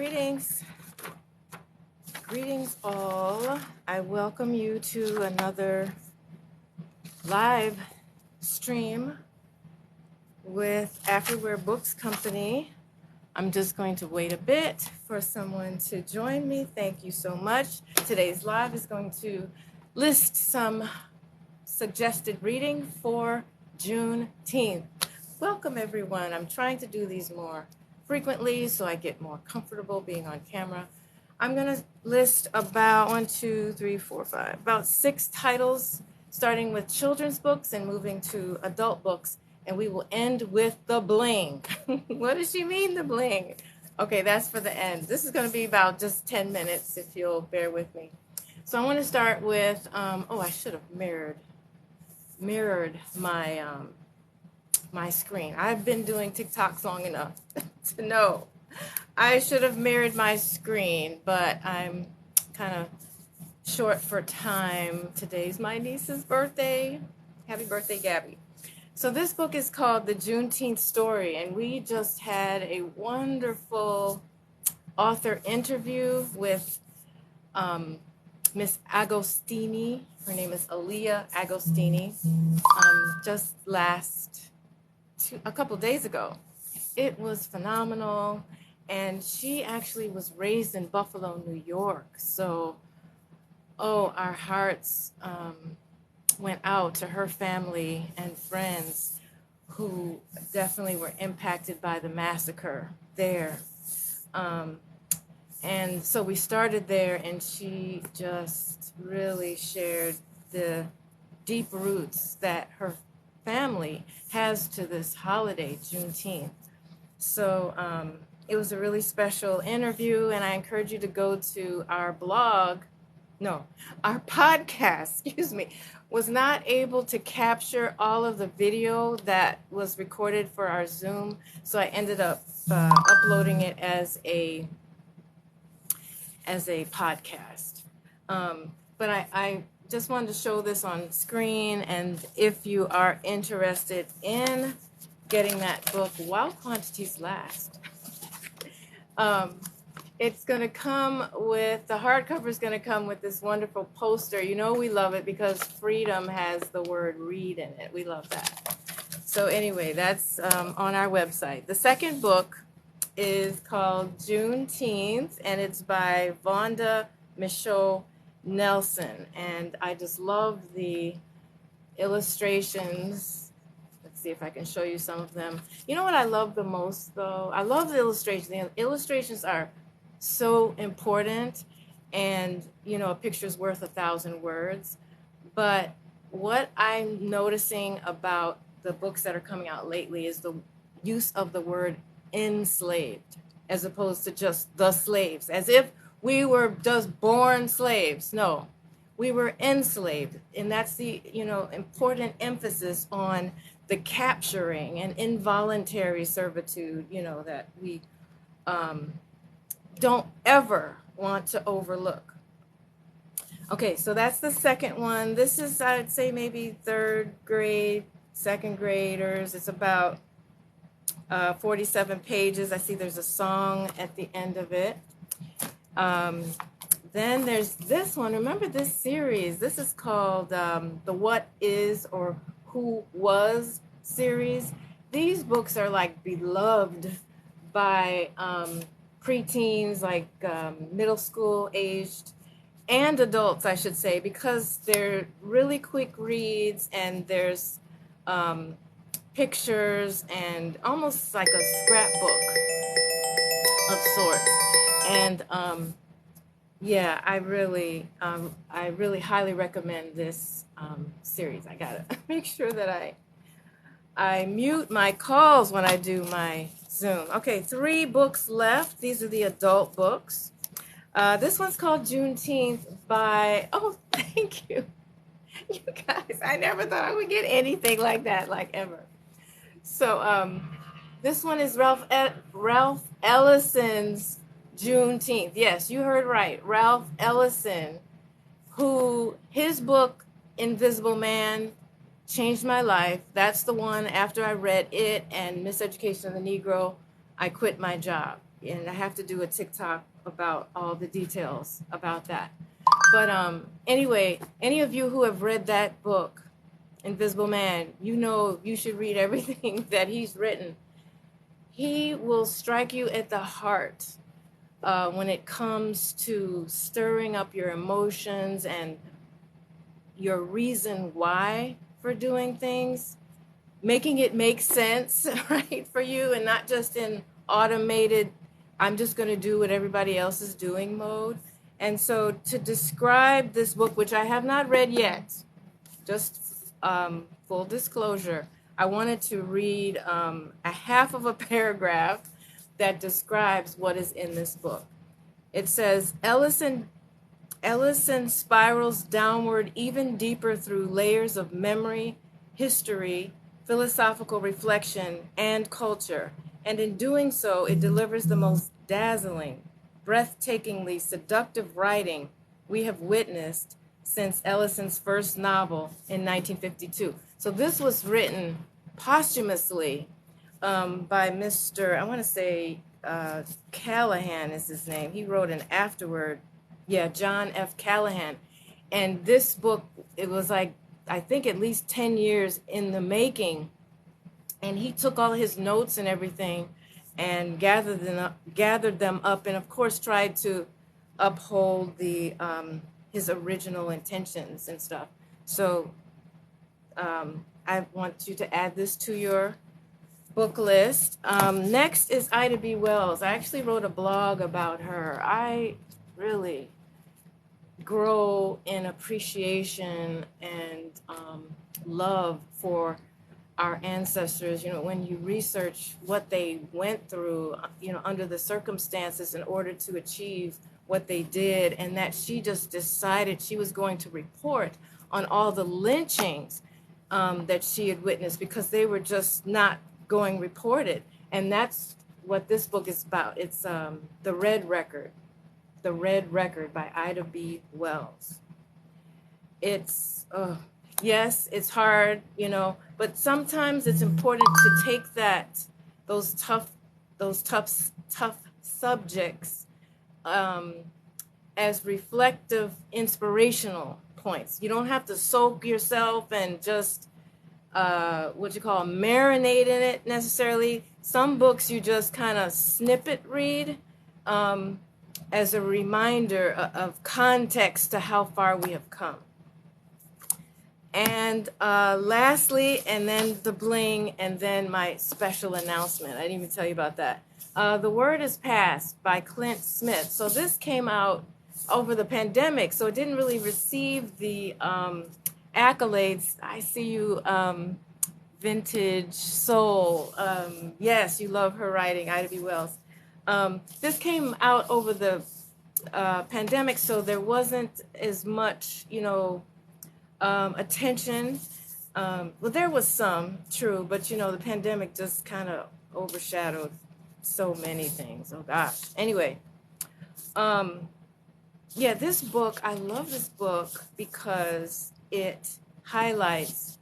Greetings. Greetings all. I welcome you to another live stream with Afriware Books Company. I'm just going to wait a bit for someone to join me. Thank you so much. Today's live is going to list some suggested reading for Juneteenth. Welcome everyone. I'm trying to do these more frequently so I get more comfortable being on camera. I'm going to list about about 6 titles, starting with children's books and moving to adult books, and we will end with the bling. What does she mean, the bling? Okay, that's for the end. This is going to be about just 10 minutes, if you'll bear with me. So I want to start with, I should have mirrored my my screen. I've been doing TikToks long enough to know I should have mirrored my screen, but I'm kind of short for time. Today's my niece's birthday. Happy birthday, Gabby. So this book is called The Juneteenth Story, and we just had a wonderful author interview with Miss Agostini. Her name is Aaliyah Agostini. Just a couple days ago. It was phenomenal, and she actually was raised in Buffalo, New York. So, our hearts went out to her family and friends who definitely were impacted by the massacre there. And so we started there, and she just really shared the deep roots that her family has to this holiday, Juneteenth. So it was a really special interview, and I encourage you to go to our podcast, was not able to capture all of the video that was recorded for our Zoom, so I ended up uploading it as a podcast. But I just wanted to show this on screen, and if you are interested in getting that book while quantities last, it's going to come with, the hardcover is going to come with this wonderful poster. You know we love it because freedom has the word read in it. We love that. So anyway, that's on our website. The second book is called Juneteenth, and it's by Vonda Michaud Nelson, and I just love the illustrations. Let's see if I can show you some of them. You know what I love the most, though? I love the illustrations. The illustrations are so important, and a picture's worth 1,000 words. But what I'm noticing about the books that are coming out lately is the use of the word enslaved as opposed to just the slaves, as if we were just born slaves. No, we were enslaved, and that's the important emphasis on the capturing and involuntary servitude, that we don't ever want to overlook. Okay, so that's the second one. This is, I'd say, maybe 3rd grade, 2nd graders. It's about 47 pages. I see there's a song at the end of it. Then there's this one. Remember this series? This is called the What Is or Who Was series. These books are like beloved by preteens, like middle school aged, and adults, I should say, because they're really quick reads, and there's pictures and almost like a scrapbook of sorts. And I really highly recommend this series. I gotta make sure that I mute my calls when I do my Zoom. Okay, 3 books left. These are the adult books. This one's called Juneteenth by, thank you. You guys, I never thought I would get anything like that, ever. So this one is Ralph Ellison's Juneteenth. Yes, you heard right. Ralph Ellison, who his book, Invisible Man, changed my life. That's the one, after I read it and Miseducation of the Negro, I quit my job. and I have to do a TikTok about all the details about that. But anyway, any of you who have read that book, Invisible Man, you know you should read everything that he's written. He will strike you at the heart when it comes to stirring up your emotions and your reason why for doing things, making it make sense, right, for you, and not just in automated, I'm just going to do what everybody else is doing mode. And so to describe this book, which I have not read yet, just full disclosure, I wanted to read a half of a paragraph that describes what is in this book. It says, Ellison spirals downward even deeper through layers of memory, history, philosophical reflection, and culture. And in doing so, it delivers the most dazzling, breathtakingly seductive writing we have witnessed since Ellison's first novel in 1952. So this was written posthumously by Mr., I want to say Callahan is his name. He wrote an afterword. Yeah, John F. Callahan. And this book, it was like, I think at least 10 years in the making. And he took all his notes and everything and gathered them up, and of course tried to uphold the his original intentions and stuff. So I want you to add this to your book list. Next is Ida B. Wells. I actually wrote a blog about her. I really grow in appreciation and love for our ancestors. You know, when you research what they went through, you know, under the circumstances in order to achieve what they did, and that she just decided she was going to report on all the lynchings that she had witnessed because they were just not going reported. And that's what this book is about. It's The Red Record by Ida B. Wells. It's, yes, it's hard, you know, but sometimes it's important to take those tough subjects as reflective, inspirational points. You don't have to soak yourself and just marinate in it necessarily. Some books you just kind of snippet read as a reminder of context to how far we have come. And lastly, and then the bling, and then my special announcement. I didn't even tell you about that. The Word is Passed by Clint Smith. So this came out over the pandemic, so it didn't really receive the accolades. I see you, Vintage Soul. Yes, you love her writing, Ida B. Wells. This came out over the pandemic, so there wasn't as much, you know, attention. Well, there was some, true, but you know, the pandemic just kind of overshadowed so many things. Oh gosh. Anyway, yeah, this book, I love this book because it highlights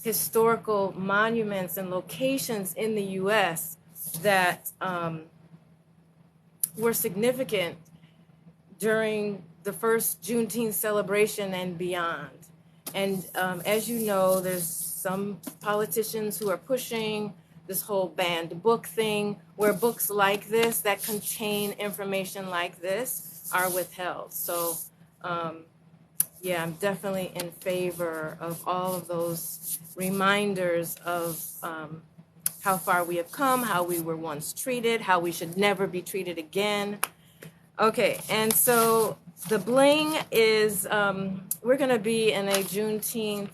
historical monuments and locations in the U.S. that were significant during the first Juneteenth celebration and beyond. And as you know, there's some politicians who are pushing this whole banned book thing, where books like this that contain information like this are withheld. So, yeah, I'm definitely in favor of all of those reminders of how far we have come, how we were once treated, how we should never be treated again. Okay, and so the bling is, we're going to be in a Juneteenth,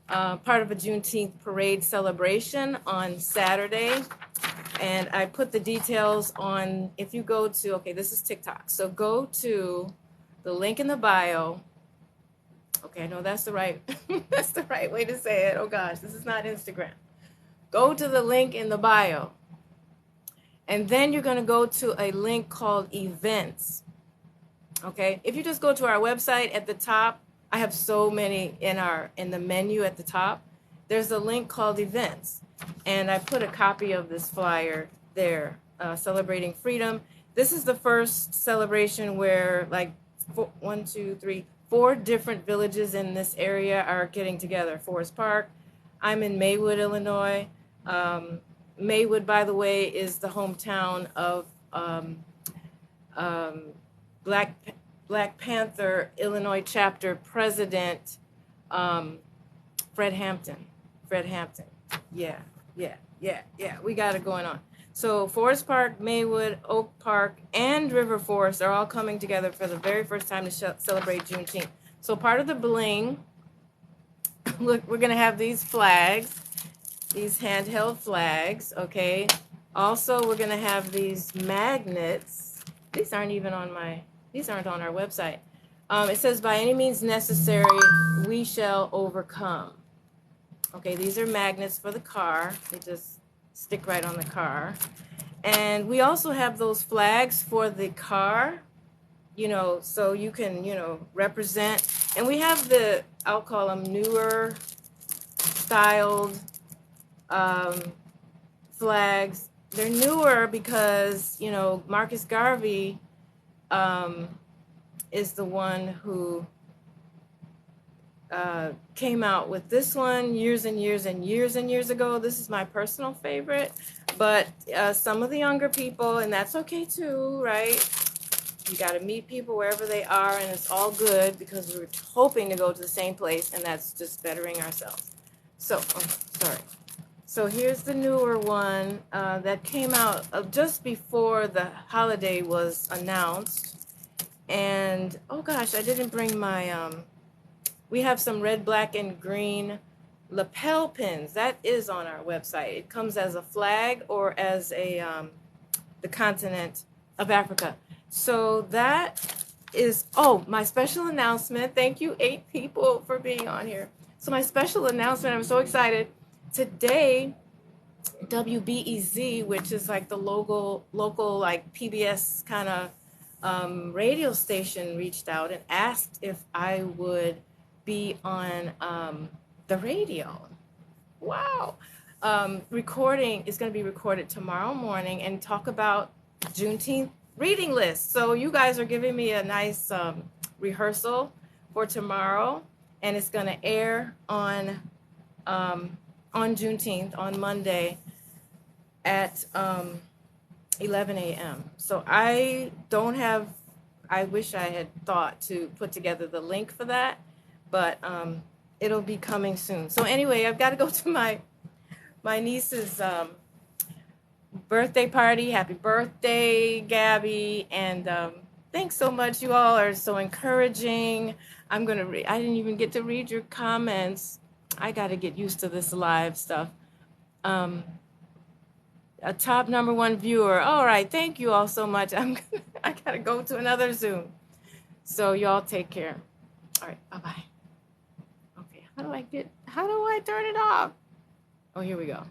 part of a Juneteenth parade celebration on Saturday. And I put the details on, if you go to, okay, this is TikTok. So go to the link in the bio. Okay, I know that's the right, that's the right way to say it. Oh gosh, this is not Instagram. Go to the link in the bio. And then you're going to go to a link called events. Okay, if you just go to our website at the top, I have so many in the menu at the top. There's a link called events. And I put a copy of this flyer there celebrating freedom. This is the first celebration where like four different villages in this area are getting together. Forest Park. I'm in Maywood, Illinois. Maywood, by the way, is the hometown of Black Panther Illinois chapter president Fred Hampton. Yeah. We got it going on. So Forest Park, Maywood, Oak Park, and River Forest are all coming together for the very first time to celebrate Juneteenth. So part of the bling, look, we're going to have these flags, these handheld flags, okay? Also, we're going to have these magnets. These aren't on our website. It says, by any means necessary, we shall overcome. Okay, these are magnets for the car. They just stick right on the car. And we also have those flags for the car, so you can, represent. And we have I'll call them newer styled flags. They're newer because, Marcus Garvey is the one who came out with this one years and years ago. This is my personal favorite, but some of the younger people, and that's okay too, right? You got to meet people wherever they are, and it's all good because we're hoping to go to the same place, and that's just bettering ourselves. So, sorry. So here's the newer one that came out just before the holiday was announced. And, oh gosh, I didn't bring my, we have some red, black, and green lapel pins. That is on our website. It comes as a flag or as the continent of Africa. So that is, my special announcement. Thank you, 8 people, for being on here. So my special announcement, I'm so excited. Today, WBEZ, which is like the local like PBS kind of radio station, reached out and asked if I would be on the radio. Wow. Recording is going to be recorded tomorrow morning and talk about Juneteenth reading list. So you guys are giving me a nice rehearsal for tomorrow, and it's going to air on Juneteenth, on Monday at 11 a.m. So I wish I had thought to put together the link for that, but it'll be coming soon. So anyway, I've got to go to my niece's birthday party. Happy birthday, Gabby. And thanks so much. You all are so encouraging. I didn't even get to read your comments. I got to get used to this live stuff. A top #1 viewer. All right. Thank you all so much. I got to go to another Zoom. So y'all take care. All right. Bye-bye. Okay. How do I turn it off? Oh, here we go.